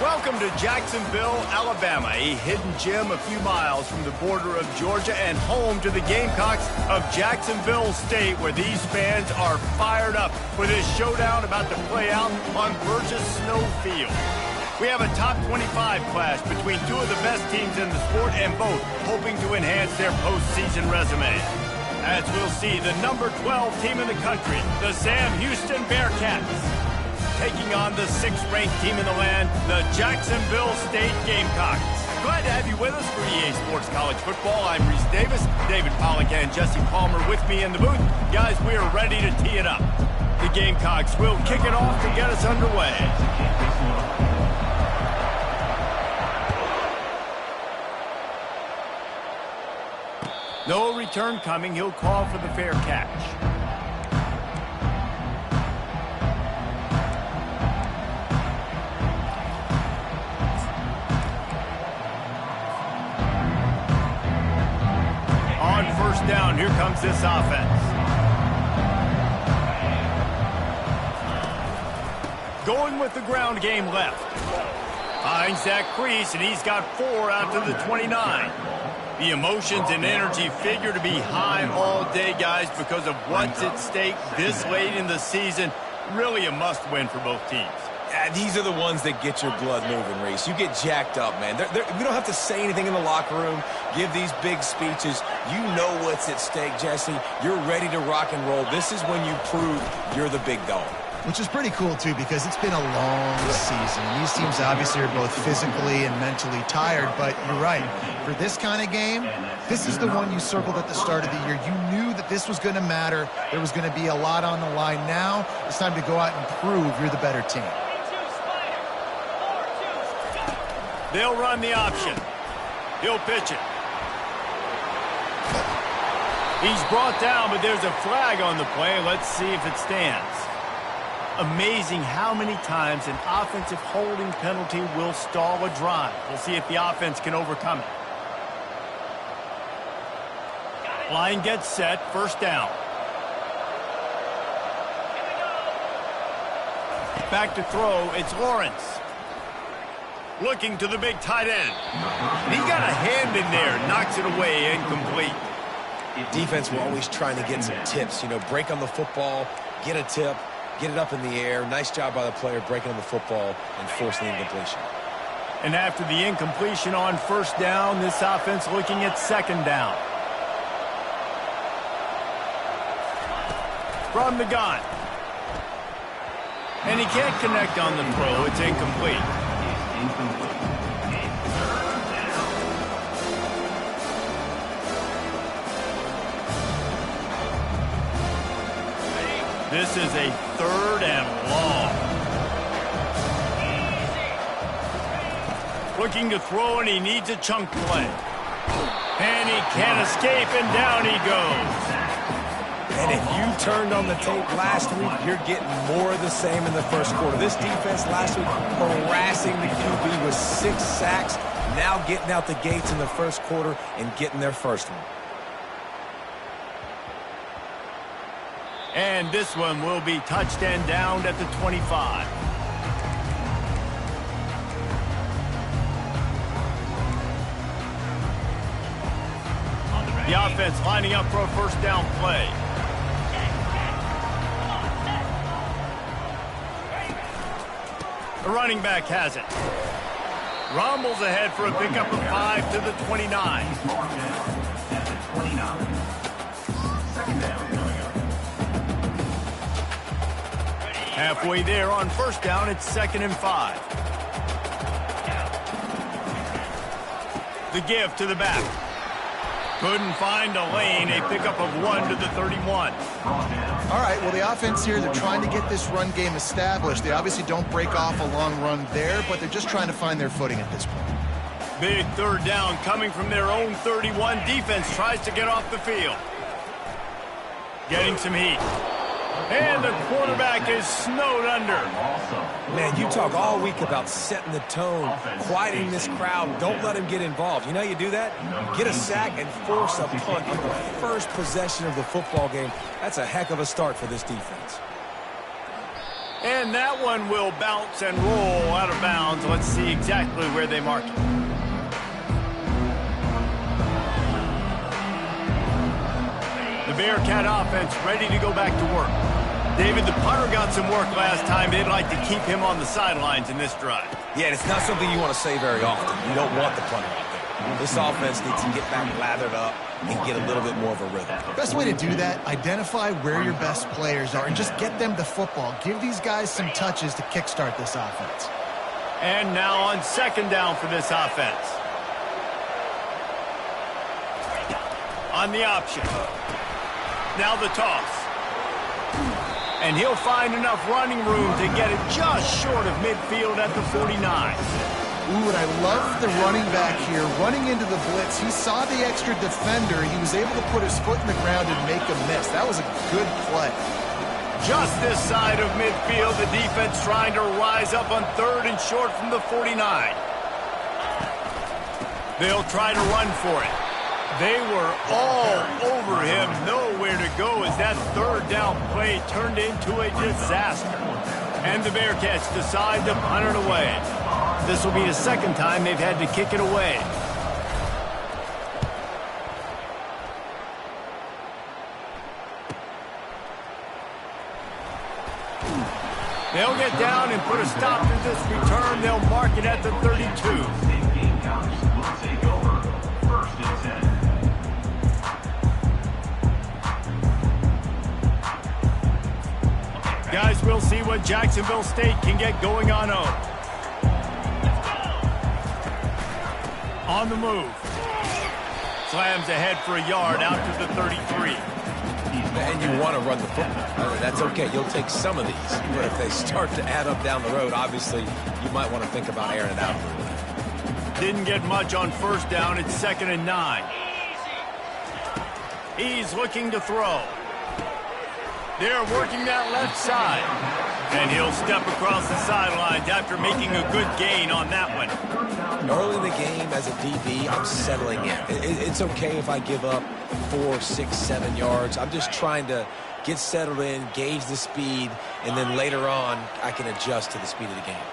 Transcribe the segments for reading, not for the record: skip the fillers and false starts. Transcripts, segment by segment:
Welcome to Jacksonville, Alabama, a hidden gem a few miles from the border of Georgia and home to the Gamecocks of Jacksonville State, where these fans are fired up for this showdown about to play out on Burgess Snow Field. We have a top 25 clash between two of the best teams in the sport, and both hoping to enhance their postseason resume. As we'll see, the number 12 team in the country, the Sam Houston Bearcats, taking on the 6th-ranked team in the land, the Jacksonville State Gamecocks. Glad to have you with us for EA Sports College Football. I'm Reese Davis, David Pollack and Jesse Palmer with me in the booth. Guys, we are ready to tee it up. The Gamecocks will kick it off to get us underway. No return coming. He'll call for the fair catch. On first down, here comes this offense. Going with the ground game left. Finds that crease, and he's got 4 out to the 29. The emotions and energy figure to be high all day, guys, because of what's at stake this late in the season. Really a must-win for both teams. Yeah, these are the ones that get your blood moving, Reese. You get jacked up, man. We don't have to say anything in the locker room, give these big speeches. You know what's at stake, Jesse. You're ready to rock and roll. This is when you prove you're the big dog. Which is pretty cool, too, because it's been a long season. These teams obviously are both physically and mentally tired, but you're right. For this kind of game, this is the one you circled at the start of the year. You knew that this was going to matter. There was going to be a lot on the line. Now it's time to go out and prove you're the better team. They'll run the option. He'll pitch it. He's brought down, but there's a flag on the play. Let's see if it stands. Amazing how many times an offensive holding penalty will stall a drive. We'll see if the offense can overcome it. Line gets set, first down. Back to throw, it's Lawrence. Looking to the big tight end. He got a hand in there, knocks it away, incomplete. Defense, we're always trying to get some tips. You know, break on the football, get a tip. Get it up in the air. Nice job by the player breaking on the football and forcing the incompletion. And after the incompletion on first down, this offense looking at second down. From the gun. And he can't connect on the throw. It's incomplete. This is a 3rd and long. Looking to throw, and he needs a chunk play. And he can't escape, and down he goes. And if you turned on the tape last week, you're getting more of the same in the first quarter. This defense last week harassing the QB with 6 sacks, now getting out the gates in the first quarter and getting their first one. And this one will be touched and downed at the 25. The offense lining up for a first down play. The running back has it. Rumbles ahead for a pickup of 5 to the 29. Halfway there on first down, it's 2nd and 5. The give to the back. Couldn't find a lane, a pickup of 1 to the 31. All right, well, the offense here, they're trying to get this run game established. They obviously don't break off a long run there, but they're just trying to find their footing at this point. Big 3rd down coming from their own 31. Defense tries to get off the field. Getting some heat. And the quarterback is snowed under. Man, you talk all week about setting the tone, quieting this crowd. Don't let him get involved. You know how you do that? Get a sack and force a punt on the first possession of the football game. That's a heck of a start for this defense. And that one will bounce and roll out of bounds. Let's see exactly where they mark it. The Bearcat offense ready to go back to work. David, the punter got some work last time. They'd like to keep him on the sidelines in this drive. Yeah, it's not something you want to say very often. You don't want the punter out there. This offense needs to get back lathered up and get a little bit more of a rhythm. Best way to do that, identify where your best players are and just get them the football. Give these guys some touches to kickstart this offense. And now on second down for this offense. On the option. Now the toss. And he'll find enough running room to get it just short of midfield at the 49. Ooh, and I love the running back here. Running into the blitz, he saw the extra defender. He was able to put his foot in the ground and make a miss. That was a good play. Just this side of midfield, the defense trying to rise up on third and short from the 49. They'll try to run for it. They were all over him. Nowhere to go as that third down play turned into a disaster. And the Bearcats decide to punt it away. This will be the second time they've had to kick it away. They'll get down and put a stop to this return. They'll mark it at the 32. Guys, we'll see what Jacksonville State can get going on home. On the move. Slams ahead for a yard out to the 33. And you want to run the football. That's okay. You'll take some of these. But if they start to add up down the road, obviously, you might want to think about airing it out a little bit. Didn't get much on first down. It's 2nd and 9. He's looking to throw. They're working that left side. And he'll step across the sidelines after making a good gain on that one. Early in the game, as a DB, I'm settling in. It's okay if I give up 4, 6, 7 yards. I'm just trying to get settled in, gauge the speed, and then later on, I can adjust to the speed of the game.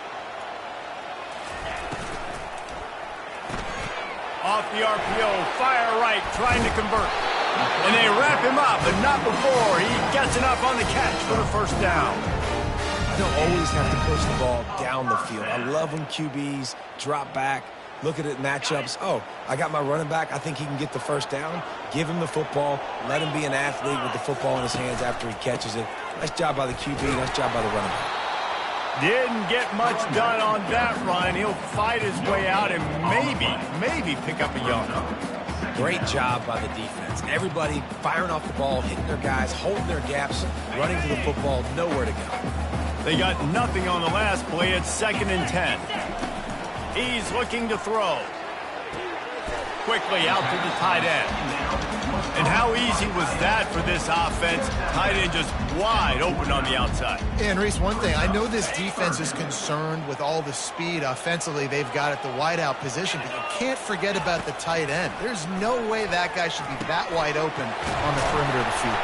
Off the RPO, fire right, trying to convert. And they wrap him up, but not before he gets enough on the catch for the first down. I don't always have to push the ball down the field. I love when QBs drop back, look at it matchups. Oh, I got my running back. I think he can get the first down. Give him the football. Let him be an athlete with the football in his hands after he catches it. Nice job by the QB. Nice job by the running back. Didn't get much done on that run. He'll fight his way out and maybe pick up a yard. Great job by the defense. Everybody firing off the ball, hitting their guys, holding their gaps, running to the football, nowhere to go. They got nothing on the last play. It's 2nd and 10. He's looking to throw. Quickly out to the tight end. And how easy was that for this offense? Tight end just wide open on the outside. And Reese, one thing, I know this defense is concerned with all the speed offensively they've got at the wideout position, but you can't forget about the tight end. There's no way that guy should be that wide open on the perimeter of the field.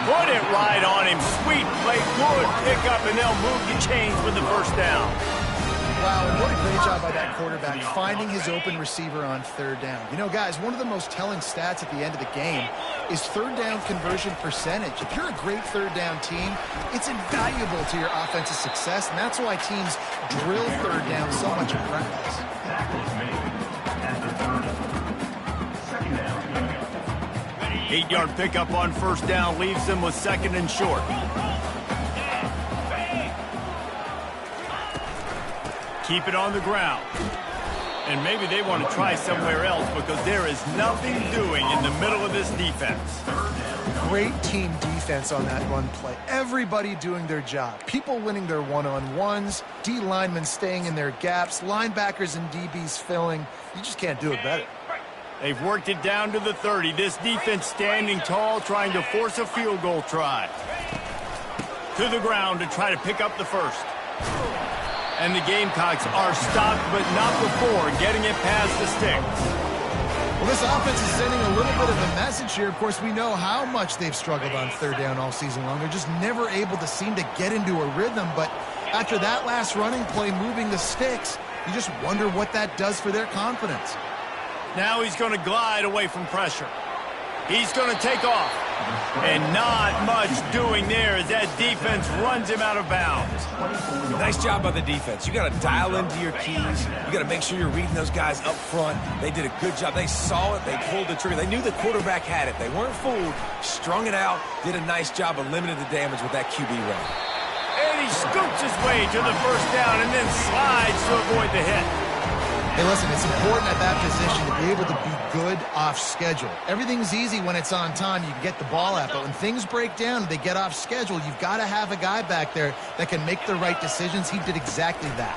Put it right on him. Sweet play, good pickup, and they'll move the chains with the first down. Wow, and what a great job by that quarterback finding his open receiver on third down. You know, guys, one of the most telling stats at the end of the game is third down conversion percentage. If you're a great third down team, it's invaluable to your offensive success, and that's why teams drill third down so much in practice. 8-yard pickup on first down leaves them with 2nd and short. Keep it on the ground. And maybe they want to try somewhere else because there is nothing doing in the middle of this defense. Great team defense on that run play. Everybody doing their job. People winning their one-on-ones, D linemen staying in their gaps, linebackers and DBs filling. You just can't do it better. They've worked it down to the 30. This defense standing tall, trying to force a field goal try. To the ground to try to pick up the first. And the Gamecocks are stopped, but not before getting it past the sticks. Well, This offense is sending a little bit of a message here. Of course, we know how much they've struggled on third down all season long. They're just never able to seem to get into a rhythm. But after that last running play, moving the sticks, you just wonder what that does for their confidence. Now he's going to glide away from pressure. He's going to take off. And not much doing there as that defense runs him out of bounds. Nice job by the defense. You got to dial into your keys. You got to make sure you're reading those guys up front. They did a good job. They saw it. They pulled the trigger. They knew the quarterback had it. They weren't fooled. Strung it out. Did a nice job of limiting the damage with that QB run. And he scoots his way to the first down and then slides to avoid the hit. Hey, listen, it's important at that position to be able to be good off schedule. Everything's easy when it's on time. You can get the ball out. But when things break down and they get off schedule, you've got to have a guy back there that can make the right decisions. He did exactly that.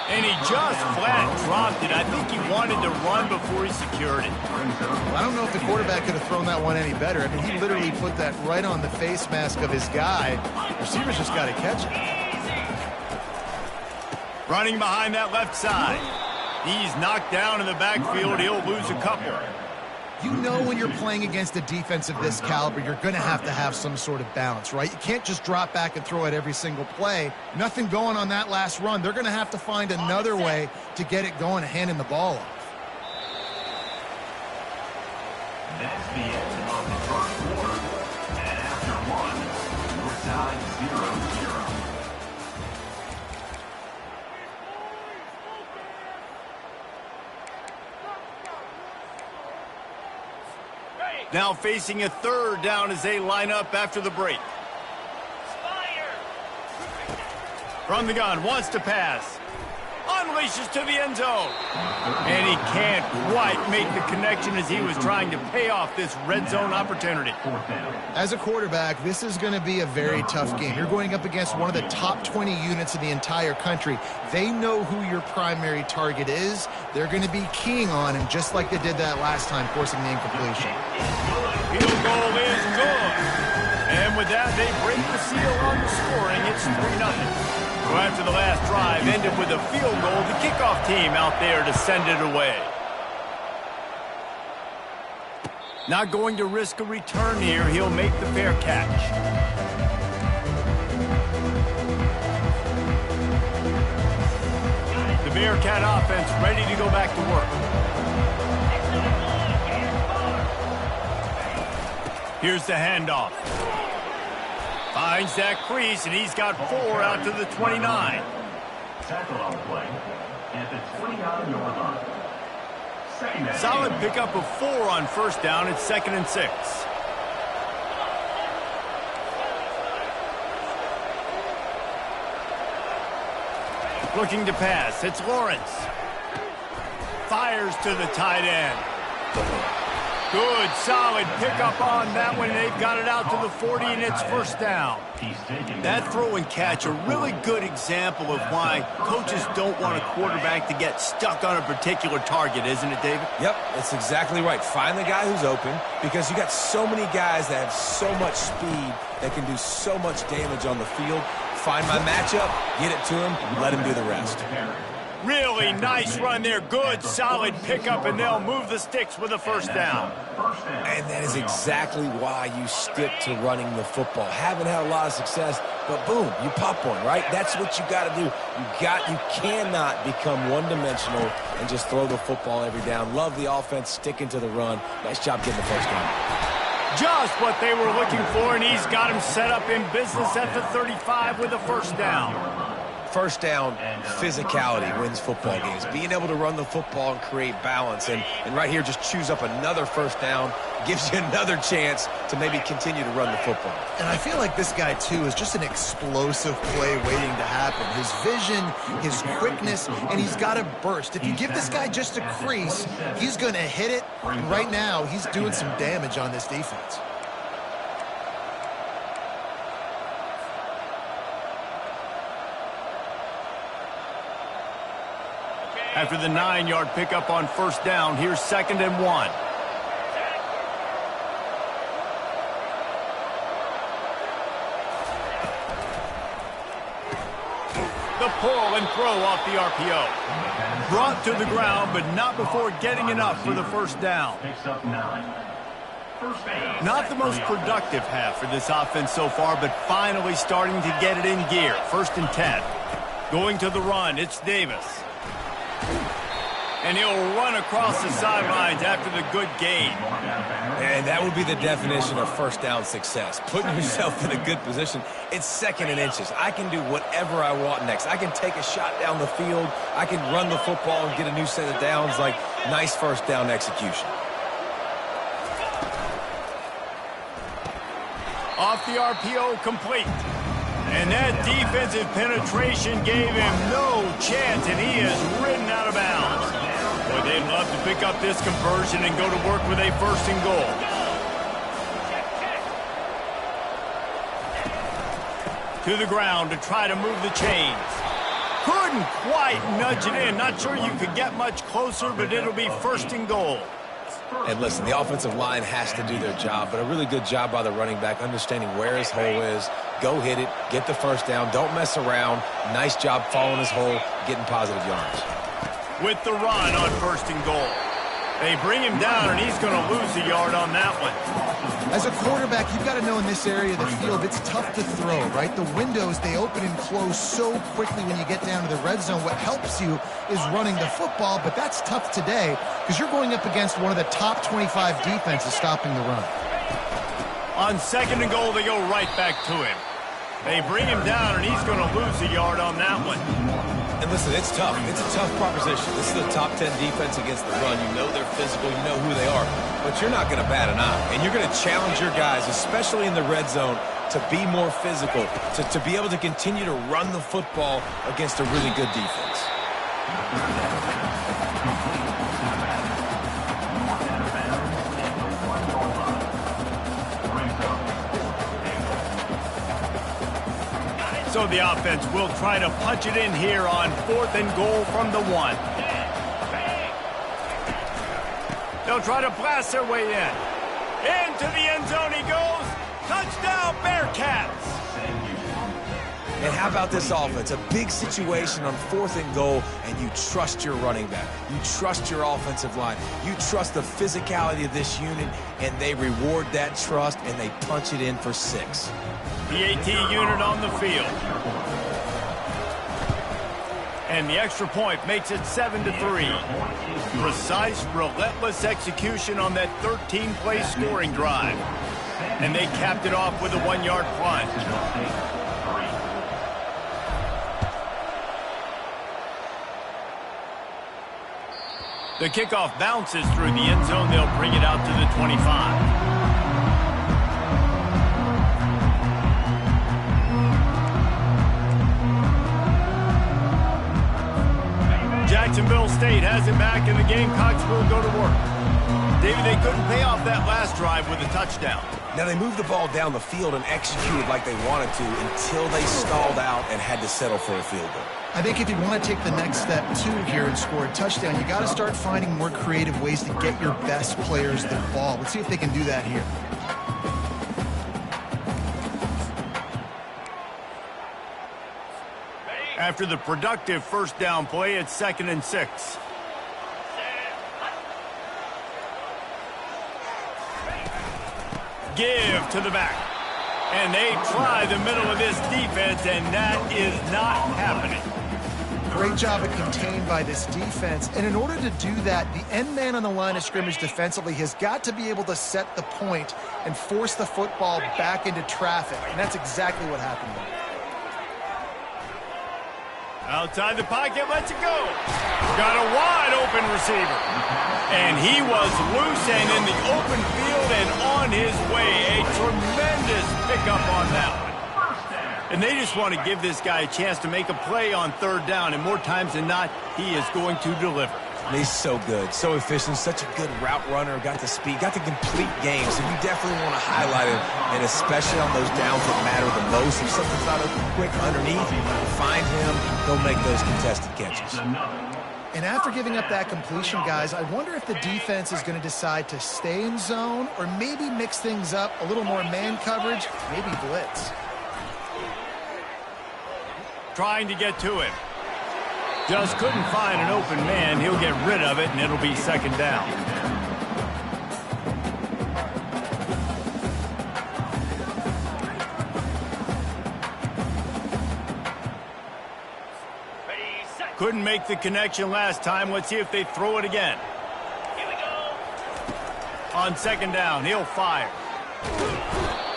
And he just flat dropped it. I think he wanted to run before he secured it. Well, I don't know if the quarterback could have thrown that one any better. I mean, he literally put that right on the face mask of his guy. Receivers just got to catch it. Running behind that left side. He's knocked down in the backfield. He'll lose a couple. You know when you're playing against a defense of this caliber, you're going to have some sort of balance, right? You can't just drop back and throw it every single play. Nothing going on that last run. They're going to have to find another way to get it going and handing the ball off. That's the end of the first quarter. And after one, your side 0-0. Now facing a third down as they line up after the break. From the gun, wants to pass. Unleashes to the end zone. And he can't quite make the connection as he was trying to pay off this red zone opportunity. As a quarterback, this is going to be a very tough game. You're going up against one of the top 20 units in the entire country. They know who your primary target is. They're going to be keying on him just like they did that last time, forcing the incompletion. Field goal is good. And with that, they break the seal on the scoring. It's 3-0. So after the last drive ended with a field goal, the kickoff team out there to send it away. Not going to risk a return here. He'll make the fair catch. The Bearcat offense ready to go back to work. Here's the handoff. Finds that crease, and he's got 4 out to the 29. Tackle on the play at the 29-yard line. Solid pickup of 4 on first down. It's 2nd and 6. Looking to pass. It's Lawrence. Fires to the tight end. Good, solid pickup on that one. They've got it out to the 40, and it's first down. That throw and catch, a really good example of why coaches don't want a quarterback to get stuck on a particular target, isn't it, David? Yep, that's exactly right. Find the guy who's open, because you got so many guys that have so much speed that can do so much damage on the field. Find my matchup, get it to him, let him do the rest. Really nice run there. Good, solid pickup, and they'll move the sticks with a first down. And that is exactly why you stick to running the football. Haven't had a lot of success, but boom, you pop one, right? That's what you got to do. You cannot become one-dimensional and just throw the football every down. Love the offense, sticking to the run. Nice job getting the first down. Just what they were looking for, and he's got him set up in business at the 35 with a first down. First down, physicality wins football games. Being able to run the football and create balance. And right here, just choose up another first down. Gives you another chance to maybe continue to run the football. And I feel like this guy, too, is just an explosive play waiting to happen. His vision, his quickness, and he's got a burst. If you give this guy just a crease, he's going to hit it. And right now, he's doing some damage on this defense. After the 9-yard pickup on first down, here's 2nd and 1. The pull and throw off the RPO. Brought to the ground, but not before getting enough for the first down. Not the most productive half for this offense so far, but finally starting to get it in gear. 1st and 10. Going to the run, it's Davis. And he'll run across the sidelines after the good gain. And that would be the definition of first down success. Putting yourself in a good position. It's 2nd and inches. I can do whatever I want next. I can take a shot down the field. I can run the football and get a new set of downs. Like, nice first down execution. Off the RPO, complete. And that defensive penetration gave him no chance, and he is ridden out of bounds. Boy, they'd love to pick up this conversion and go to work with a 1st and goal. To the ground to try to move the chains. Couldn't quite nudge it in. Not sure you could get much closer, but it'll be 1st and goal. And listen, the offensive line has to do their job, but a really good job by the running back, understanding where his hole is. Go hit it, get the first down, don't mess around. Nice job following his hole, getting positive yards. With the run on 1st and goal. They bring him down, and he's going to lose a yard on that one. As a quarterback, you've got to know in this area of the field, it's tough to throw, right? The windows, they open and close so quickly when you get down to the red zone. What helps you is running the football, but that's tough today because you're going up against one of the top 25 defenses stopping the run. On 2nd and goal, they go right back to him. They bring him down, and he's going to lose a yard on that one. And listen, it's tough. It's a tough proposition. This is a top 10 defense against the run. You know they're physical. You know who they are. But you're not going to bat an eye. And you're going to challenge your guys, especially in the red zone, to be more physical, to be able to continue to run the football against a really good defense. So the offense will try to punch it in here on 4th and goal from the 1. They'll try to blast their way in. Into the end zone he goes. Touchdown, Bearcats! And how about this offense? A big situation on 4th and goal, and you trust your running back. You trust your offensive line. You trust the physicality of this unit, and they reward that trust, and they punch it in for 6. The AT unit on the field. And the extra point makes it 7-3. Precise, relentless execution on that 13-play scoring drive. And they capped it off with a 1-yard punt. The kickoff bounces through the end zone. They'll bring it out to the 25. Jacksonville State has it back, and the Gamecocks will go to work. David, they couldn't pay off that last drive with a touchdown. Now, they moved the ball down the field and executed like they wanted to until they stalled out and had to settle for a field goal. I think if you want to take the next step, too, here and score a touchdown, you got to start finding more creative ways to get your best players the ball. Let's see if they can do that here. After the productive first down play, it's 2nd and 6. Give to the back. And they try the middle of this defense, and that is not happening. Great job at contained by this defense. And in order to do that, the end man on the line of scrimmage defensively has got to be able to set the point and force the football back into traffic. And that's exactly what happened there. Outside the pocket, lets it go. Got a wide open receiver. And he was loose and in the open field and on his way. A tremendous pickup on that one. And they just want to give this guy a chance to make a play on 3rd down. And more times than not, he is going to deliver. He's so good, so efficient, such a good route runner, got the speed, got the complete game. So you definitely want to highlight him, and especially on those downs that matter the most. If something's not open quick underneath, find him, he'll make those contested catches. And after giving up that completion, guys, I wonder if the defense is going to decide to stay in zone or maybe mix things up, a little more man coverage, maybe blitz. trying to get to him. Just couldn't find an open man. He'll get rid of it, and it'll be second down. Couldn't make the connection last time. Let's see if they throw it again. Here we go. On second down, he'll fire.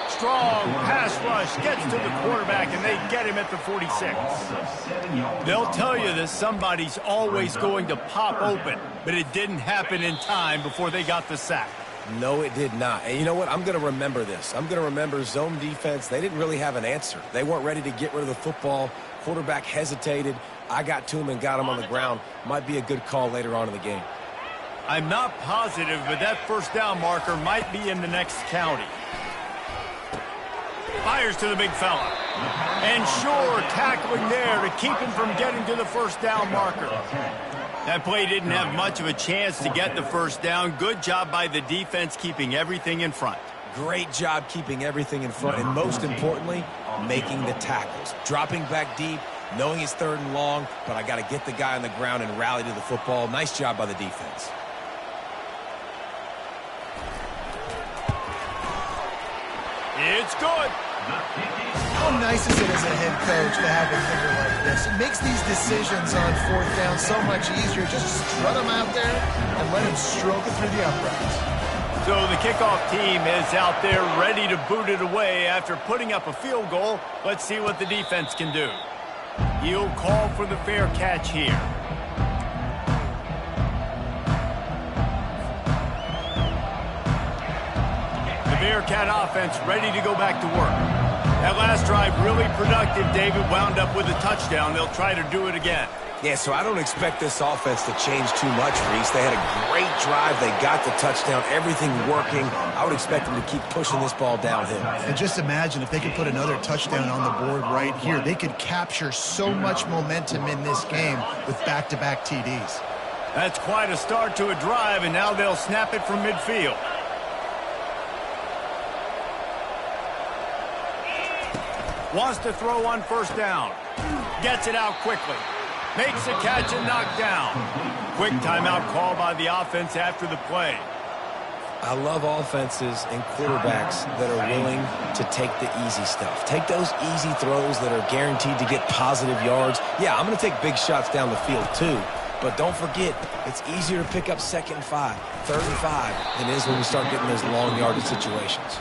Strong pass rush gets to the quarterback, and they get him at the 46. They'll tell you that somebody's always going to pop open, but it didn't happen in time before they got the sack. No, it did not. And you know what? I'm going to remember this. I'm going to remember zone defense. They didn't really have an answer. They weren't ready to get rid of the football. Quarterback hesitated. I got to him and got him on the ground. Might be a good call later on in the game. I'm not positive, but that first down marker might be in the next county. Fires to the big fella. And sure, tackling there to keep him from getting to the first down marker. That play didn't have much of a chance to get the first down. Good job by the defense keeping everything in front. Great job keeping everything in front, and most importantly, making the tackles. Dropping back deep, knowing it's third and long, but I got to get the guy on the ground and rally to the football. Nice job by the defense. It's good. How nice is it as a head coach to have a figure like this? It makes these decisions on fourth down so much easier. Just strut him out there and let him stroke it through the uprights. So the kickoff team is out there ready to boot it away after putting up a field goal. Let's see what the defense can do. He'll call for the fair catch here. The Bearcat offense ready to go back to work. That last drive really productive. David wound up with a touchdown. They'll try to do it again. Yeah, so I don't expect this offense to change too much, Reese. They had a great drive. They got the touchdown. Everything working. I would expect them to keep pushing this ball downhill. And just imagine if they could put another touchdown on the board right here. They could capture so much momentum in this game with back-to-back TDs. That's quite a start to a drive, and now they'll snap it from midfield. Wants to throw on first down. Gets it out quickly. Makes a catch and knocked down. Quick timeout call by the offense after the play. I love offenses and quarterbacks that are willing to take the easy stuff. Take those easy throws that are guaranteed to get positive yards. Yeah, I'm going to take big shots down the field too. But don't forget, it's easier to pick up 2nd and 5, 3rd and 5 than it is when we start getting those long yardage situations.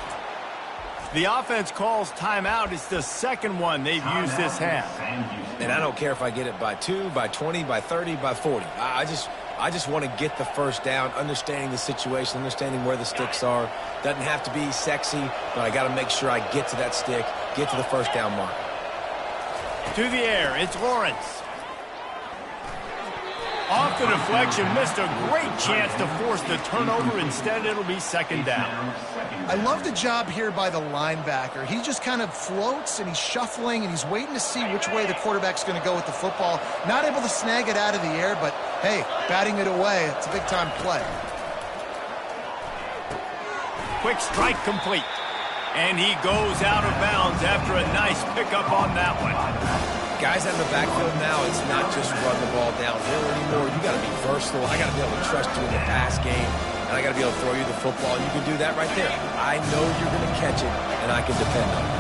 The offense calls timeout. It's the second one they've used this half. And I don't care if I get it by 2, by 20, by 30, by 40. I just want to get the first down, understanding the situation, understanding where the sticks are. Doesn't have to be sexy, but I got to make sure I get to that stick, get to the first down mark. To the air, it's Lawrence. Off the deflection, missed a great chance to force the turnover. Instead, it'll be second down. I love the job here by the linebacker. He just kind of floats, and he's shuffling, and he's waiting to see which way the quarterback's going to go with the football. Not able to snag it out of the air, but, hey, batting it away, it's a big-time play. Quick strike complete. And he goes out of bounds after a nice pickup on that one. Guys out in the backfield now, it's not just run the ball downhill anymore. You got to be versatile. I got to be able to trust you in the pass game, and I got to be able to throw you the football. You can do that right there. I know you're going to catch it, and I can depend on it.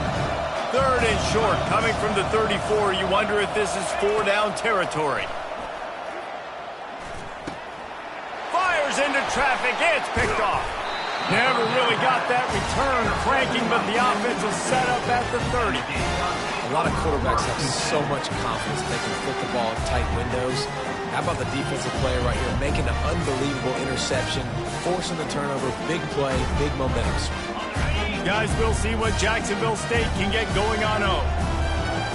3rd and short, coming from the 34. You wonder if this is 4-down territory. Fires into traffic. It's picked off. Never really got that return cranking, but the offense is set up at the 30. A lot of quarterbacks have so much confidence they can flip the ball in tight windows. How about the defensive player right here making an unbelievable interception, forcing the turnover, big play, big momentum swing. Guys, we'll see what Jacksonville State can get going on 0.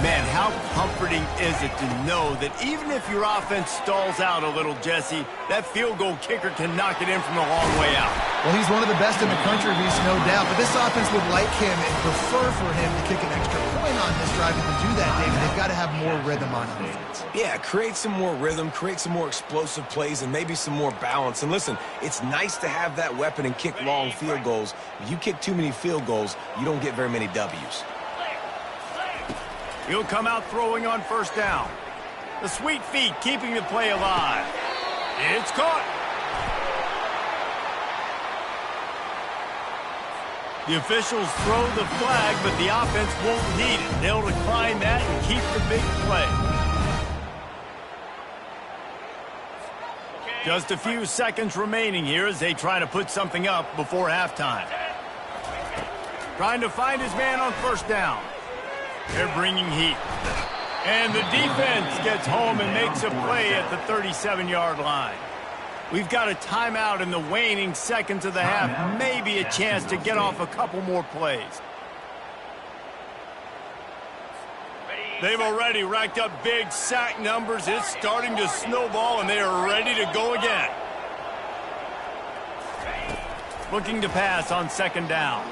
Man, how comforting is it to know that even if your offense stalls out a little, Jesse, that field goal kicker can knock it in from a long way out. Well, he's one of the best in the country, Reese, no doubt. But this offense would like him and prefer for him to kick an extra point on this drive. And to do that, David, they've got to have more rhythm on offense. Yeah, create some more rhythm, create some more explosive plays, and maybe some more balance. And listen, it's nice to have that weapon and kick long field goals. If you kick too many field goals, you don't get very many W's. He'll come out throwing on first down. The sweet feet keeping the play alive. It's caught. The officials throw the flag, but the offense won't need it. They'll decline that and keep the big play. Just a few seconds remaining here as they try to put something up before halftime. Trying to find his man on first down. They're bringing heat. And the defense gets home and makes a play at the 37-yard line. We've got a timeout in the waning seconds of the half. Maybe a chance to get off a couple more plays. They've already racked up big sack numbers. It's starting to snowball, and they are ready to go again. Looking to pass on second down.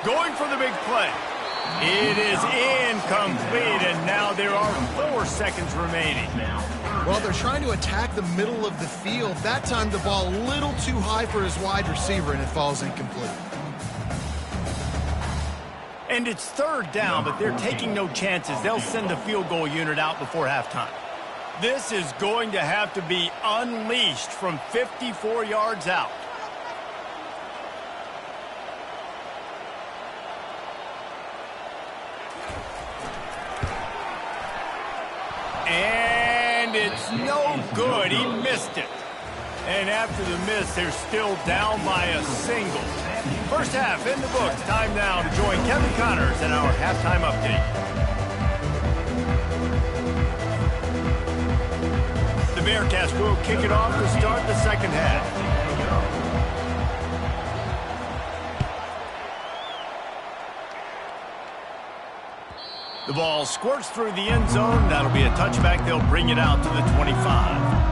Going for the big play. It is incomplete, and now there are 4 seconds remaining. Well, they're trying to attack the middle of the field. That time the ball a little too high for his wide receiver, and it falls incomplete. And it's third down, but they're taking no chances. They'll send the field goal unit out before halftime. This is going to have to be unleashed from 54 yards out. And it's no good. He missed it. And after the miss, they're still down by a single. First half in the books. Time now to join Kevin Connors in our halftime update. The Bearcats will kick it off to start the second half. The ball squirts through the end zone. That'll be a touchback. They'll bring it out to the 25.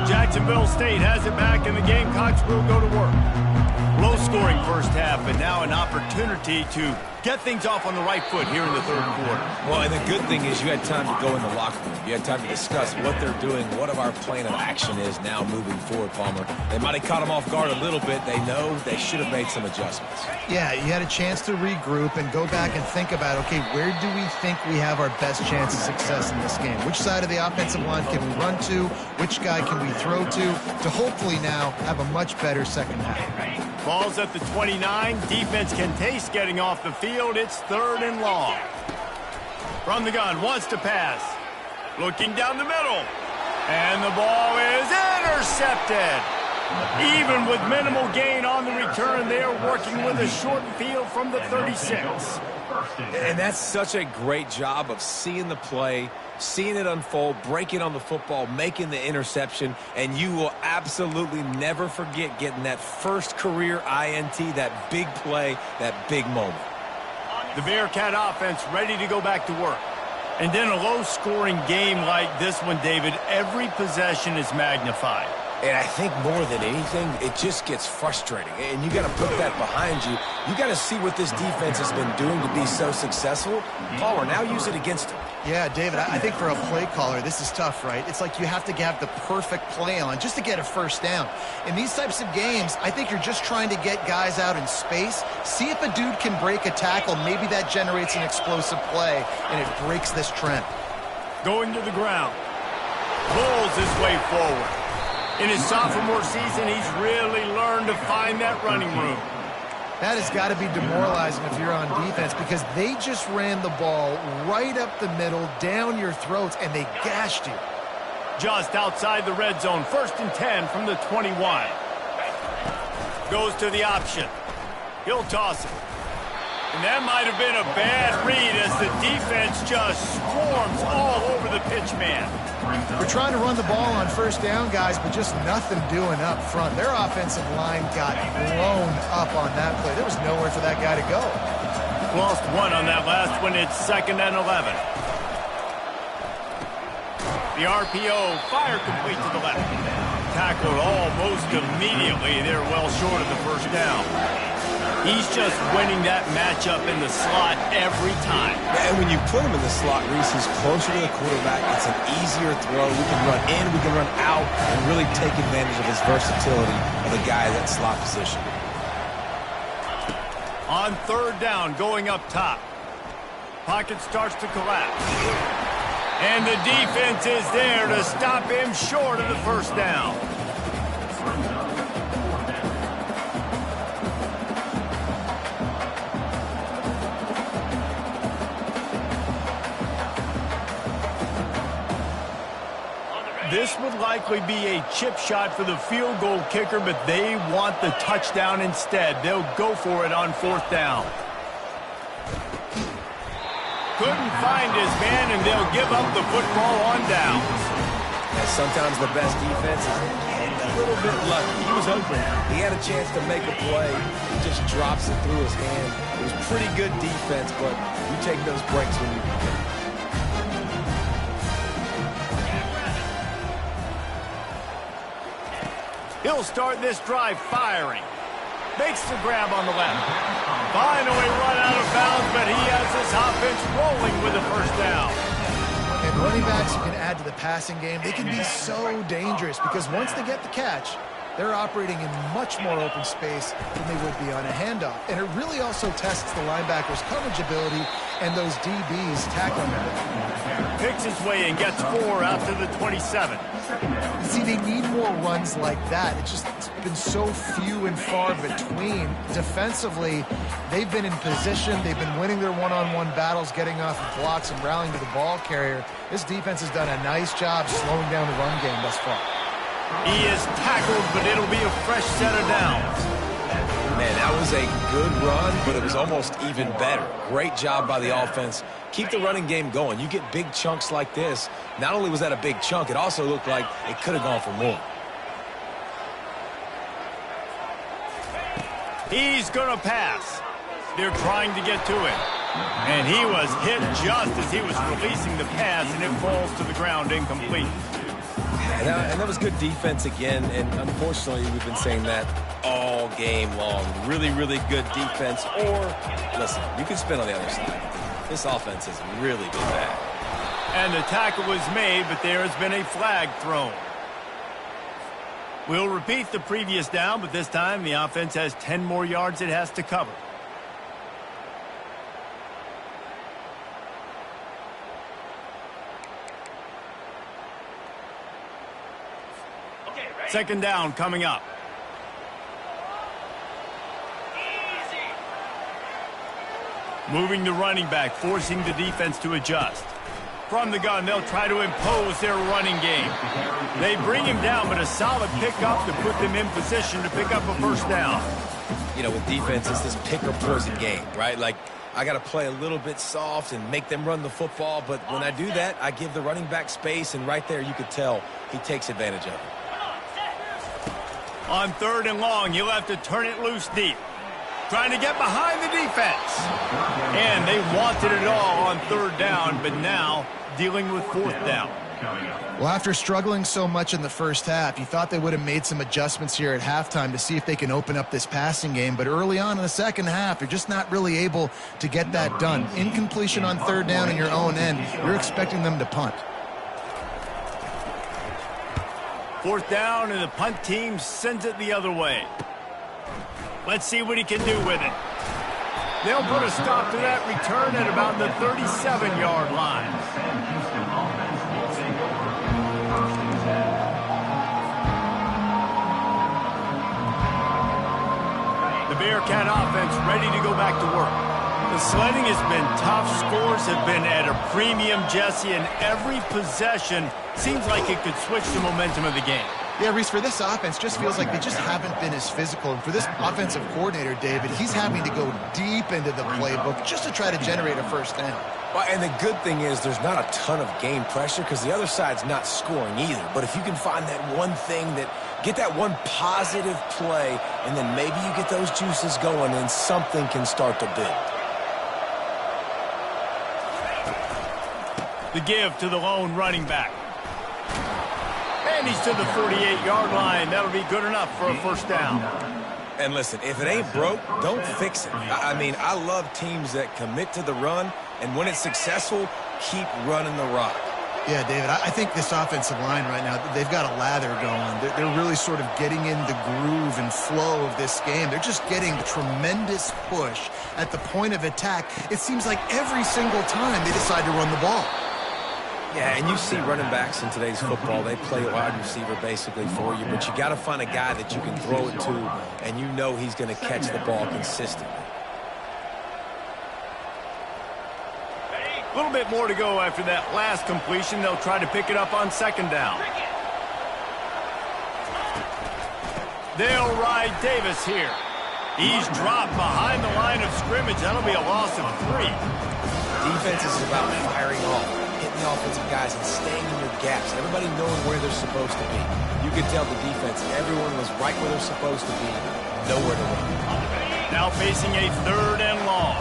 Jacksonville State has it back, and the Gamecocks will go to work. Low-scoring first half, but now an opportunity to get things off on the right foot here in the third quarter. Well, and the good thing is you had time to go in the locker room. You had time to discuss what they're doing, what our plan of action is now moving forward, Palmer. They might have caught them off guard a little bit. They know they should have made some adjustments. Yeah, you had a chance to regroup and go back and think about, okay, where do we think we have our best chance of success in this game? Which side of the offensive line can we run to? Which guy can we throw to hopefully now have a much better second half? Ball's at the 29. Defense can taste getting off the field. It's third and long. From the gun, wants to pass. Looking down the middle. And the ball is intercepted. Even with minimal gain on the return, they are working with a short field from the 36. And that's such a great job of seeing the play, seeing it unfold, breaking on the football, making the interception, and you will absolutely never forget getting that first career INT, that big play, that big moment. The Bearcat offense ready to go back to work. And then a low-scoring game like this one, David, every possession is magnified. And I think more than anything, it just gets frustrating. And you got to put that behind you. You got to see what this defense has been doing to be so successful. Palmer, now use it against him. Yeah, David, I think for a play caller, this is tough, right? It's like you have to have the perfect play on just to get a first down. In these types of games, I think you're just trying to get guys out in space, see if a dude can break a tackle. Maybe that generates an explosive play, and it breaks this trend. Going to the ground. Pulls his way forward. In his sophomore season, he's really learned to find that running room. That has got to be demoralizing if you're on defense because they just ran the ball right up the middle, down your throats, and they gashed you. Just outside the red zone, 1st and 10 from the 21. Goes to the option. He'll toss it. And that might have been a bad read as the defense just swarms all over the pitch man. We're trying to run the ball on first down, guys, but just nothing doing up front. Their offensive line got blown up on that play. There was nowhere for that guy to go. Lost one on that last one. It's 2nd and 11. The RPO, fire complete to the left. Tackled almost immediately. They're well short of the first down. He's just winning that matchup in the slot every time. And when you put him in the slot, Reese, he's closer to the quarterback. It's an easier throw. We can run in, we can run out, and really take advantage of his versatility of the guy in that slot position. On third down, going up top. Pocket starts to collapse. And the defense is there to stop him short of the first down. This would likely be a chip shot for the field goal kicker, but they want the touchdown instead. They'll go for it on fourth down. Couldn't find his man, and they'll give up the football on downs. And sometimes the best defense is a little bit lucky. He was open. He had a chance to make a play. He just drops it through his hand. It was pretty good defense, but you take those breaks when you can. He'll start this drive firing. Makes the grab on the left. Finally run out of bounds, but he has his offense rolling with a first down. And running backs you can add to the passing game, they can be so dangerous because once they get the catch, they're operating in much more open space than they would be on a handoff. And it really also tests the linebackers' coverage ability and those DBs' tackling ability. Picks his way and gets 4 out to the 27. See, they need more runs like that. It's been so few and far between. Defensively, they've been in position. They've been winning their one-on-one battles, getting off of blocks and rallying to the ball carrier. This defense has done a nice job slowing down the run game thus far. He is tackled, but it'll be a fresh set of downs. Man, that was a good run, but it was almost even better. Great job by the offense. Keep the running game going. You get big chunks like this. Not only was that a big chunk, it also looked like it could have gone for more. He's going to pass. They're trying to get to him. And he was hit just as he was releasing the pass, and it falls to the ground incomplete. And that was good defense again, and unfortunately, we've been saying that all game long. Really, really good defense. Or, listen, you can spin on the other side. This offense has really been bad. And the tackle was made, but there has been a flag thrown. We'll repeat the previous down, but this time the offense has 10 more yards it has to cover. Second down coming up. Moving the running back, forcing the defense to adjust. From the gun, they'll try to impose their running game. They bring him down, but a solid pickup to put them in position to pick up a first down. You know, with defense, it's this pick or poison game, right? Like, I got to play a little bit soft and make them run the football, but when I do that, I give the running back space, and right there you could tell he takes advantage of it. On third and long, he'll have to turn it loose deep. Trying to get behind the defense. And they wanted it all on third down, but now dealing with fourth down. Well, after struggling so much in the first half, you thought they would have made some adjustments here at halftime to see if they can open up this passing game. But early on in the second half, they're just not really able to get that done. Incompletion on third down in your own end, you're expecting them to punt. Fourth down, and the punt team sends it the other way. Let's see what he can do with it. They'll put a stop to that return at about the 37-yard line. The Bearcat offense ready to go back to work. The sledding has been tough. Scores have been at a premium, Jesse, and every possession seems like it could switch the momentum of the game. Yeah, Reese, for this offense, just feels like they just haven't been as physical. And for this offensive coordinator, David, he's having to go deep into the playbook just to try to generate a first down. Well, and the good thing is there's not a ton of game pressure because the other side's not scoring either. But if you can find that one thing get that one positive play, and then maybe you get those juices going and something can start to build. The give to the lone running back. And he's to the 48-yard line. That'll be good enough for a first down. And listen, if it ain't broke, don't fix it. I mean, I love teams that commit to the run, and when it's successful, keep running the rock. Yeah, David, I think this offensive line right now, they've got a lather going. They're really sort of getting in the groove and flow of this game. They're just getting tremendous push at the point of attack. It seems like every single time they decide to run the ball. Yeah, and you see running backs in today's football, they play wide receiver basically for you, but you got to find a guy that you can throw it to, and you know he's going to catch the ball consistently. A little bit more to go after that last completion. They'll try to pick it up on second down. They'll ride Davis here. He's dropped behind the line of scrimmage. That'll be a loss of 3. Defense is about firing off, hitting the offensive guys and staying in their gaps. Everybody knowing where they're supposed to be. You could tell the defense, everyone was right where they're supposed to be, nowhere to run. Now facing a 3rd and long.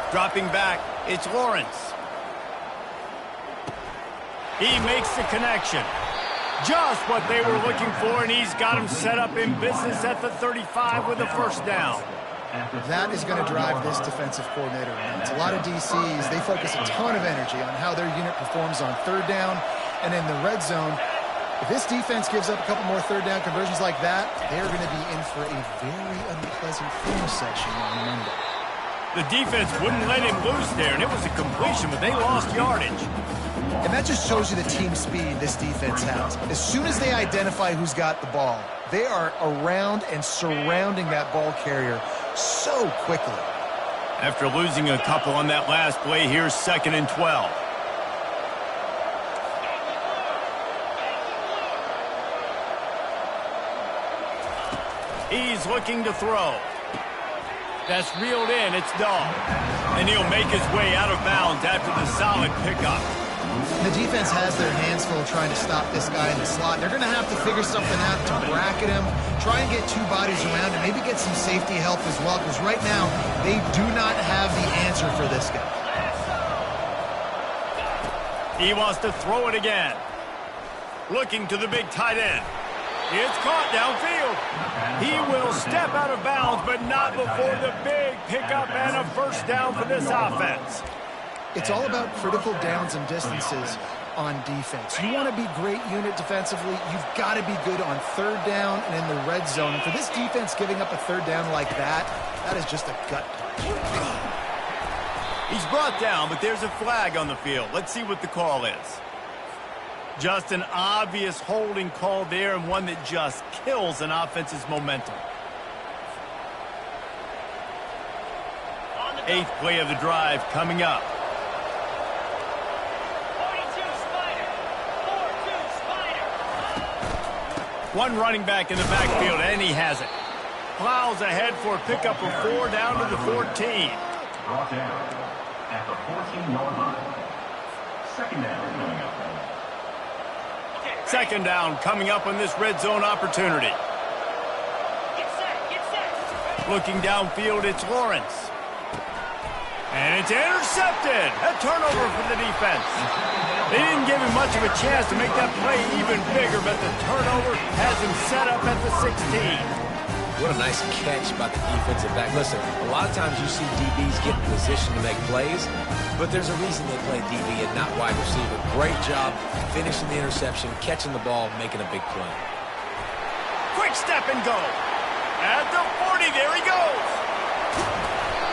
Dropping back, it's Lawrence. He makes the connection. Just what they were looking for, and he's got him set up in business at the 35 with a 1st down. That is going to drive this defensive coordinator nuts. A lot of DCs, they focus a ton of energy on how their unit performs on 3rd down and in the red zone. If this defense gives up a couple more 3rd down conversions like that, they're going to be in for a very unpleasant film session on Monday. The defense wouldn't let him loose there, and it was a completion, but they lost yardage. And that just shows you the team speed this defense has. As soon as they identify who's got the ball, they are around and surrounding that ball carrier so quickly. After losing a couple on that last play, here's 2nd and 12. He's looking to throw. That's reeled in. It's Dog. And he'll make his way out of bounds after the solid pickup. The defense has their hands full trying to stop this guy in the slot. They're going to have to figure something out to bracket him, try and get 2 bodies around him, maybe get some safety help as well, because right now they do not have the answer for this guy. He wants to throw it again. Looking to the big tight end. It's caught downfield. He will step out of bounds, but not before the big pickup and a 1st down for this offense. It's all about critical downs and distances on defense. You want to be great unit defensively, you've got to be good on 3rd down and in the red zone. And for this defense giving up a 3rd down like that, that is just a gut punch. He's brought down, but there's a flag on the field. Let's see what the call is. Just an obvious holding call there, and one that just kills an offense's momentum. 8th play of the drive coming up. 1 running back in the backfield, and he has it. Plows ahead for a pickup of 4 down to the 14. Brought down at the 14-yard line. 2nd down coming up. 2nd down coming up on this red zone opportunity. Looking downfield, it's Lawrence. And it's intercepted. A turnover for the defense. They didn't give him much of a chance to make that play even bigger, but the turnover has him set up at the 16. What a nice catch by the defensive back. Listen, a lot of times you see DBs get in position to make plays, but there's a reason they play DB and not wide receiver. Great job finishing the interception, catching the ball, making a big play. Quick step and go. At the 40, there he goes.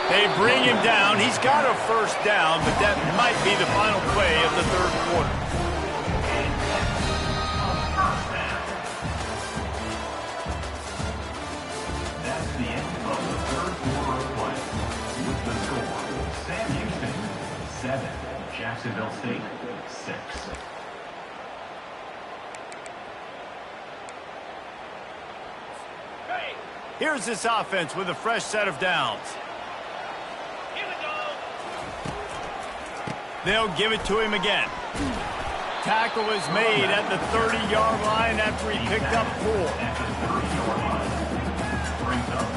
They bring him down. He's got a 1st down, but that might be the final play of the 3rd quarter. That's the end of the 3rd quarter of play. With the score, Sam Houston, 7, Jacksonville State, 6. Here's this offense with a fresh set of downs. They'll give it to him again. Tackle is made at the 30-yard line after he picked up 4. At the 30-yard line, brings up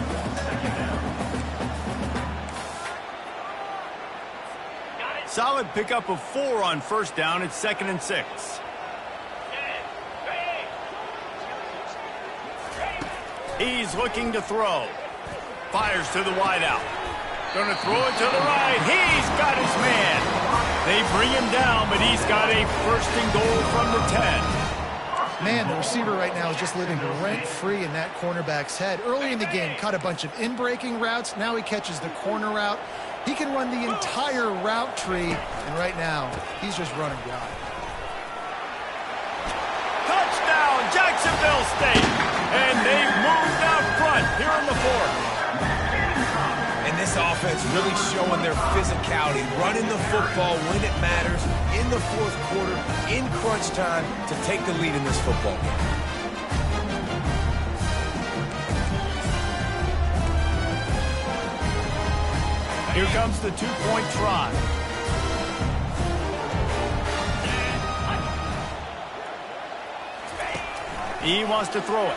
2nd down. Solid pickup of 4 on 1st down. It's 2nd and 6. He's looking to throw. Fires to the wideout. Gonna throw it to the right. He's got his man. They bring him down, but he's got a first and goal from the 10. Man, the receiver right now is just living rent-free in that cornerback's head. Early in the game, caught a bunch of in-breaking routes. Now he catches the corner route. He can run the entire route tree, and right now, he's just running God. Touchdown, Jacksonville State. And they've moved out front here in the fourth. And this offense really showing their physicality, running the football when it matters, in the fourth quarter, in crunch time, to take the lead in this football game. Here comes the two-point try. He wants to throw it.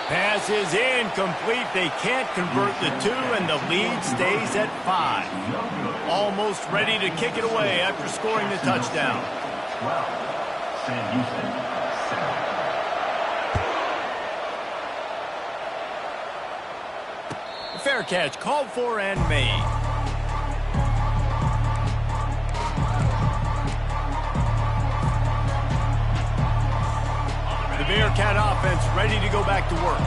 Pass is incomplete. They can't convert the 2, and the lead stays at 5. Almost ready to kick it away after scoring the touchdown. 12, Sam Houston, 7. Fair catch called for and made. The Bearcat offense ready to go back to work.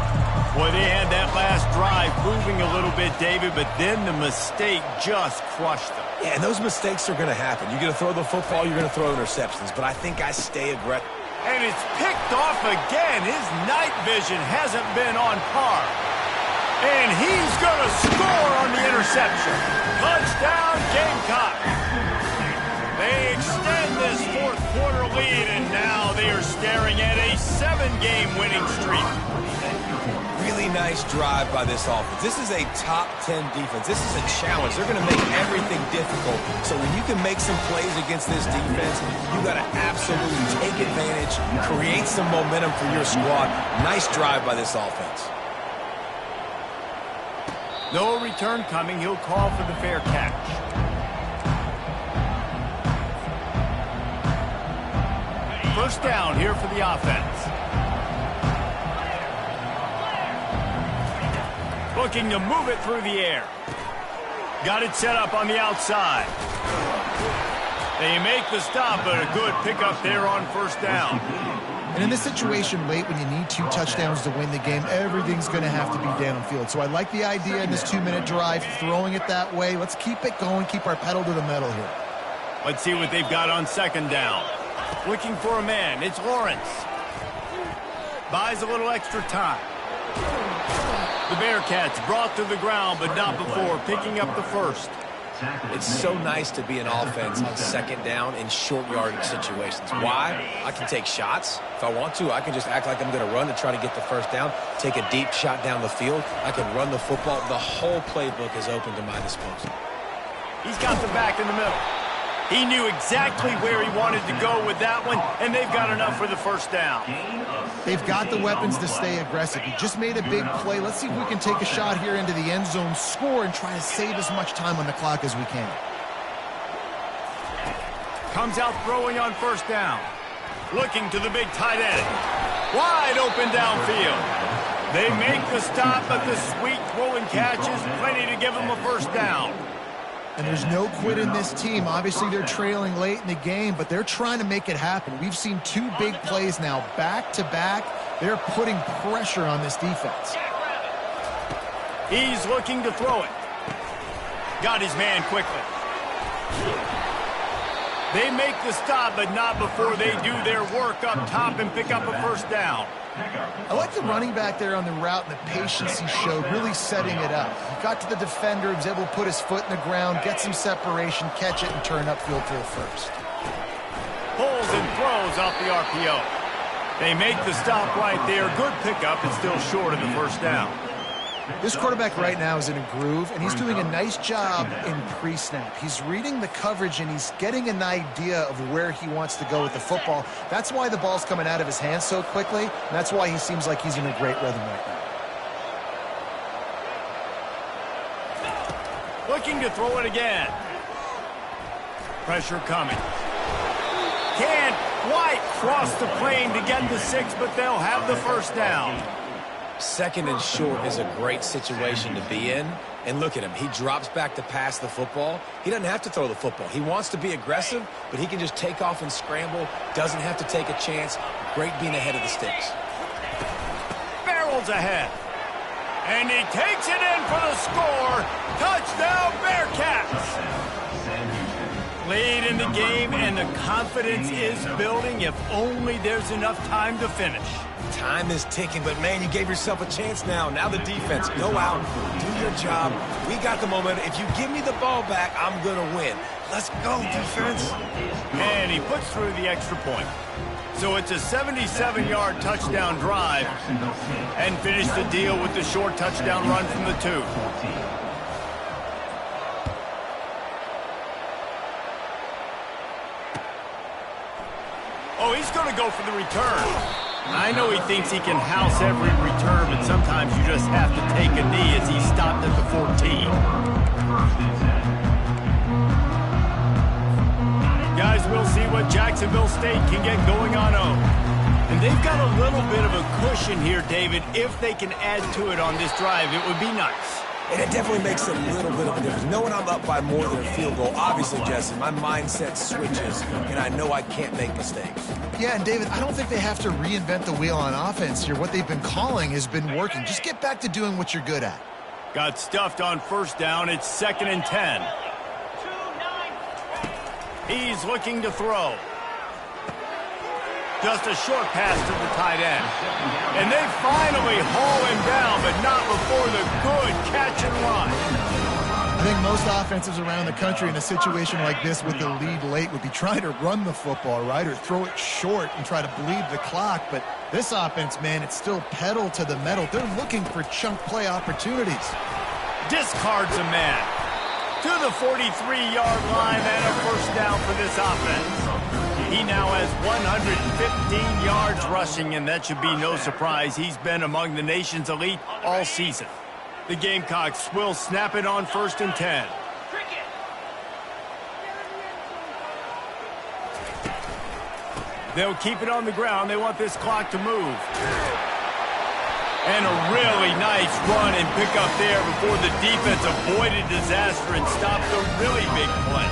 Boy, they had that last drive moving a little bit, David, but then the mistake just crushed them. Yeah, and those mistakes are going to happen. You're going to throw the football, you're going to throw interceptions, but I think I stay aggressive. And it's picked off again. His night vision hasn't been on par. And he's going to score on the interception. Touchdown, Gamecocks. They extend this fourth quarter lead, and now they are staring at a 7-game winning streak. Really nice drive by this offense. This is a top 10 defense. This is a challenge. They're going to make everything difficult. So when you can make some plays against this defense, you got to absolutely take advantage, create some momentum for your squad. Nice drive by this offense. No return coming. He'll call for the fair catch. First down here for the offense. Looking to move it through the air. Got it set up on the outside. They make the stop, but a good pickup there on first down. And in this situation late when you need 2 touchdowns to win the game, everything's going to have to be downfield. So I like the idea in this 2-minute drive, throwing it that way. Let's keep it going, keep our pedal to the metal here. Let's see what they've got on second down. Looking for a man. It's Lawrence. Buys a little extra time. The Bearcats brought to the ground, but not before picking up the first. It's so nice to be an offense on second down in short yardage situations. Why? I can take shots. If I want to, I can just act like I'm going to run to try to get the first down, take a deep shot down the field. I can run the football. The whole playbook is open to my disposal. He's got the back in the middle. He knew exactly where he wanted to go with that one, and they've got enough for the first down. They've got the weapons to stay aggressive. He just made a big play. Let's see if we can take a shot here into the end zone, score, and try to save as much time on the clock as we can. Comes out throwing on first down. Looking to the big tight end. Wide open downfield. They make the stop, but the sweet throwing catch is plenty to give them a first down. And there's no quit in this team. Obviously, they're trailing late in the game, but they're trying to make it happen. We've seen 2 big plays now, back-to-back. They're putting pressure on this defense. He's looking to throw it. Got his man quickly. They make the stop, but not before they do their work up top and pick up a first down. I like the running back there on the route and the patience he showed, really setting it up. He got to the defender, he was able to put his foot in the ground, get some separation, catch it, and turn upfield for the first. Pulls and throws off the RPO. They make the stop right there. Good pickup, and still short of the first down. This quarterback right now is in a groove, and he's doing a nice job in pre-snap. He's reading the coverage, and he's getting an idea of where he wants to go with the football. That's why the ball's coming out of his hands so quickly, and that's why he seems like he's in a great rhythm right now. Looking to throw it again. Pressure coming. Can't quite cross the plane to get the 6, but they'll have the first down. Second and short is a great situation to be in. And look at him. He drops back to pass the football. He doesn't have to throw the football. He wants to be aggressive, but he can just take off and scramble. Doesn't have to take a chance. Great being ahead of the sticks. Barrels ahead. And he takes it in for the score. Touchdown, Bearcats. Late in the game, and the confidence is building if only there's enough time to finish. Time is ticking, but, man, you gave yourself a chance now. Now the defense, go out, do your job. We got the momentum. If you give me the ball back, I'm going to win. Let's go, defense. And he puts through the extra point. So it's a 77-yard touchdown drive, and finish the deal with the short touchdown run from the 2. Oh, he's going to go for the return. I know he thinks he can house every return, but sometimes you just have to take a knee as he stopped at the 14. Guys, we'll see what Jacksonville State can get going on 0. And they've got a little bit of a cushion here, David. If they can add to it on this drive, it would be nice. And it definitely makes a little bit of a difference. Knowing I'm up by more than a field goal, obviously, Jesse, my mindset switches, and I know I can't make mistakes. Yeah, and David, I don't think they have to reinvent the wheel on offense here. What they've been calling has been working. Just get back to doing what you're good at. Got stuffed on first down. It's 2nd and 10. He's looking to throw. Just a short pass to the tight end. And they finally haul him down, but not before the good catch and run. I think most offenses around the country in a situation like this with the lead late would be trying to run the football, right, or throw it short and try to bleed the clock. But this offense, man, it's still pedal to the metal. They're looking for chunk play opportunities. Discards a man to the 43-yard line and a first down for this offense. He now has 115 yards rushing, and that should be no surprise. He's been among the nation's elite all season. The Gamecocks will snap it on 1st and 10. They'll keep it on the ground. They want this clock to move. And a really nice run and pick up there before the defense avoided disaster and stopped a really big play.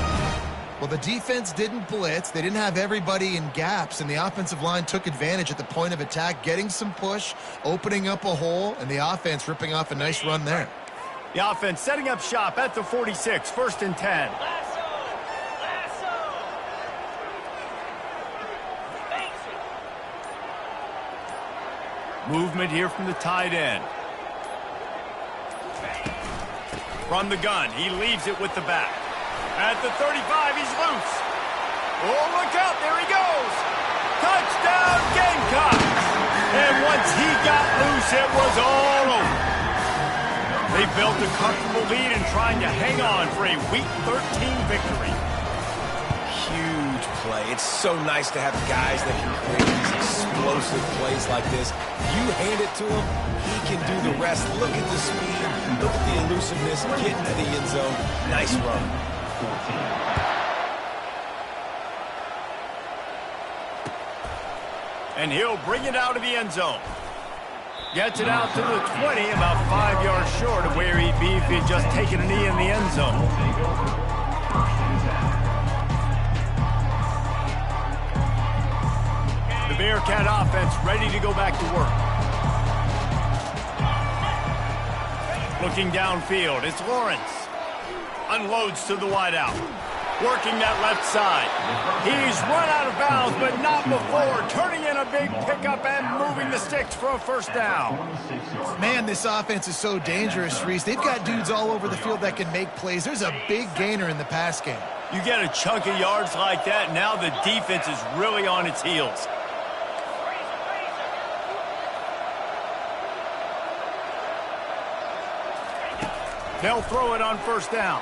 Well, the defense didn't blitz. They didn't have everybody in gaps, and the offensive line took advantage at the point of attack, getting some push, opening up a hole, and the offense ripping off a nice run there. The offense setting up shop at the 46, 1st and 10. Movement here from the tight end. From the gun, he leaves it with the back. At the 35, he's loose. Oh, look out, there he goes. Touchdown, Gamecocks. And once he got loose, it was all over. They built a comfortable lead and trying to hang on for a Week 13 victory. Huge play. It's so nice to have guys that can create these explosive plays like this. You hand it to him, he can do the rest. Look at the speed. Look at the elusiveness. Get into the end zone. Nice run. And he'll bring it out of the end zone. Gets it out to the 20, about 5 yards short of where he'd be if he'd just taken a knee in the end zone. The Bearcat offense ready to go back to work. Looking downfield, it's Lawrence. Unloads to the wideout. Working that left side. He's run out of bounds, but not before. Turning in a big pickup and moving the sticks for a first down. Man, this offense is so dangerous, Reese. They've got dudes all over the field that can make plays. There's a big gainer in the pass game. You get a chunk of yards like that, now the defense is really on its heels. They'll throw it on first down.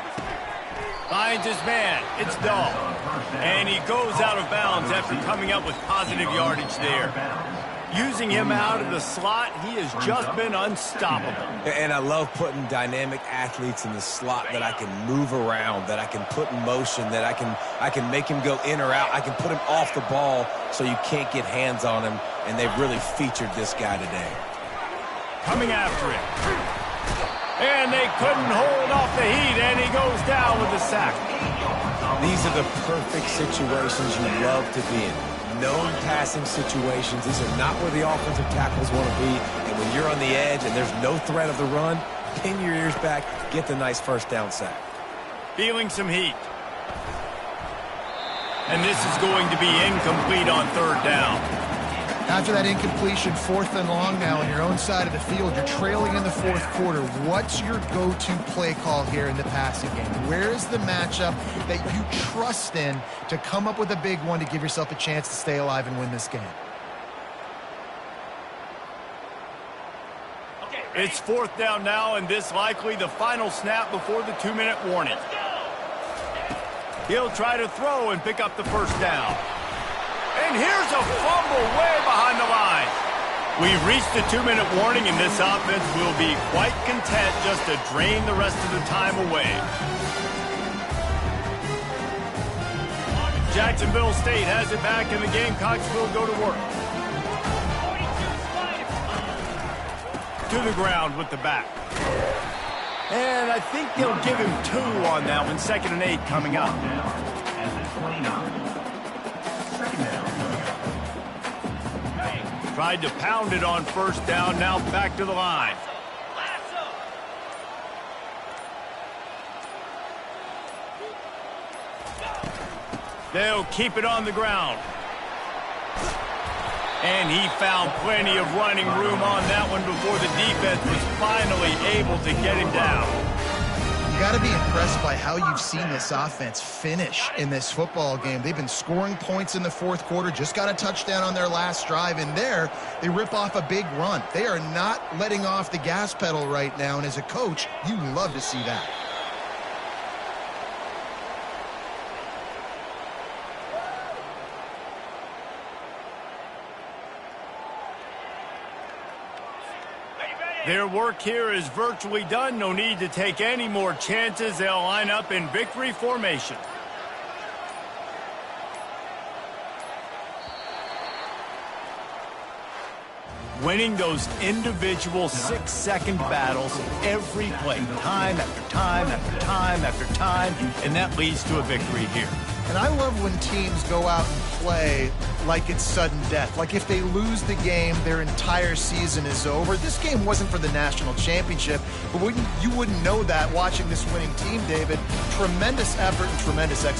Finds his man. It's Dahl. And he goes out of bounds after coming up with positive yardage there. Using him out of the slot, he has just been unstoppable. And I love putting dynamic athletes in the slot that I can move around, that I can put in motion, that I can make him go in or out. I can put him off the ball so you can't get hands on him, and they've really featured this guy today. coming after him. And they couldn't hold off the heat, and he goes down with the sack. These are the perfect situations you love to be in. Known passing situations. These are not where the offensive tackles want to be. And when you're on the edge and there's no threat of the run, pin your ears back, get the nice first down sack. Feeling some heat. And this is going to be incomplete on third down. After that incompletion, 4th and long now on your own side of the field, you're trailing in the 4th quarter. What's your go-to play call here in the passing game? Where is the matchup that you trust in to come up with a big one to give yourself a chance to stay alive and win this game? It's 4th down now, and this likely the final snap before the 2-minute warning. He'll try to throw and pick up the first down. And here's a fumble way behind the line. We've reached the 2-minute warning, and this offense will be quite content just to drain the rest of the time away. Jacksonville State has it back, and the Gamecocks will go to work. To the ground with the back. And I think they'll give him 2 on that one. 2nd and 8 coming up. Tried to pound it on first down, now back to the line. They'll keep it on the ground. And he found plenty of running room on that one before the defense was finally able to get him down. You got to be impressed by how you've seen this offense finish in this football game. They've been scoring points in the 4th quarter, just got a touchdown on their last drive, and there they rip off a big run. They are not letting off the gas pedal right now, and as a coach, you love to see that. Their work here is virtually done. No need to take any more chances. They'll line up in victory formation. Winning those individual 6-second battles every play, time after time after time after time, and that leads to a victory here. And I love when teams go out and play like it's sudden death. Like if they lose the game, their entire season is over. This game wasn't for the national championship, but you wouldn't know that watching this winning team, David. Tremendous effort and tremendous execution.